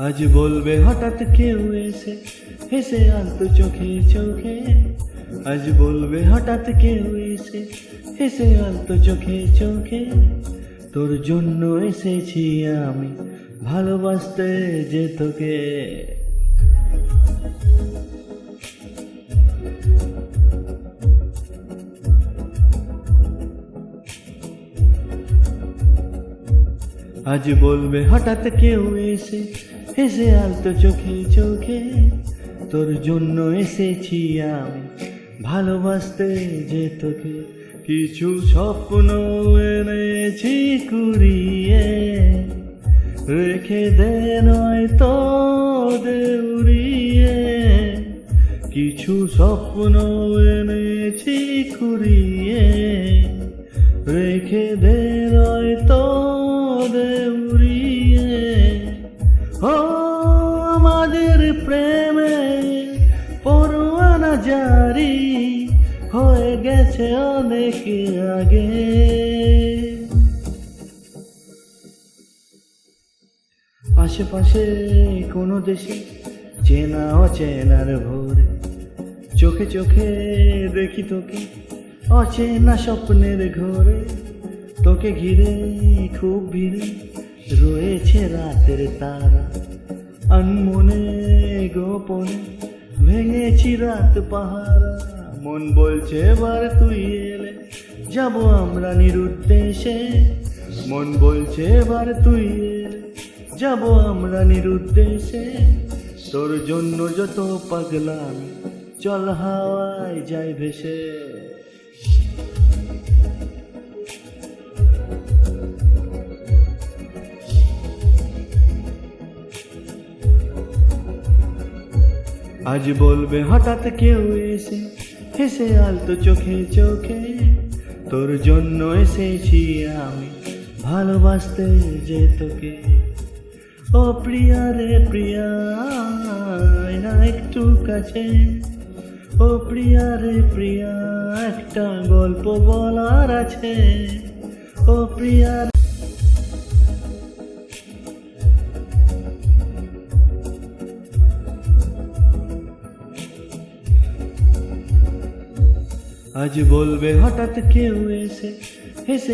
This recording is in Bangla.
আজ বলবে হঠাৎ কেউ এসে হেসে আলতো চোখে চোখে। আজ বলবে হঠাৎ কেউ এসে হেসে আলতো চোখে চোখে। তোর জন্য এসেছি আমি ভালোবাসতে যে তোকে। আজ বলবে হঠাৎ কেউ এসে হেসে আলতো চোখে চোখে। তোর জন্য এসেছি আমি ভালোবাসতে যে তোকে। কিছু স্বপ্ন এনেছি কুড়িয়ে, রেখে দে নয়তো দেউড়িয়ে। কিছু স্বপ্ন এনেছি কুড়িয়ে, রেখে দে নয়তো দেউড়িয়ে। ও আমাদের প্রেমে পরোয়ানা জারি হয়ে গেছে অনেক আগে। আশেপাশে কোনো দেশে চেনা অচেনার ভোরে, চোখে চোখে দেখি তোকে অচেনা স্বপ্নের ঘোরে। তোকে ঘিরে খুব ভিড়ে রয়েছে রাতের তারা, আনমনে গোপনে ভেঙেছি রাত পাহারা। মন বলছে এবার তুই এলে যাবো আমরা নিরুদ্দেশে। মন বলছে এবার তুই এলে যাবো আমরা নিরুদ্দেশে। তোর জন্য যত পাগলামি চল হাওয়ায় যাই ভেসে। আজ বলবে হঠাৎ কেউ এসে হেসে আলতো চোখে চোখে। তোর জন্য এসেছি আমি ভালোবাসতে যে তোকে। ও প্রিয়া রে প্রিয়া আয় না একটু কাছে। ও প্রিয়া রে প্রিয়া একটা গল্প বলার আছে। ও প্রিয়া আজ বলবে হঠাৎ কেউ এসে হেসে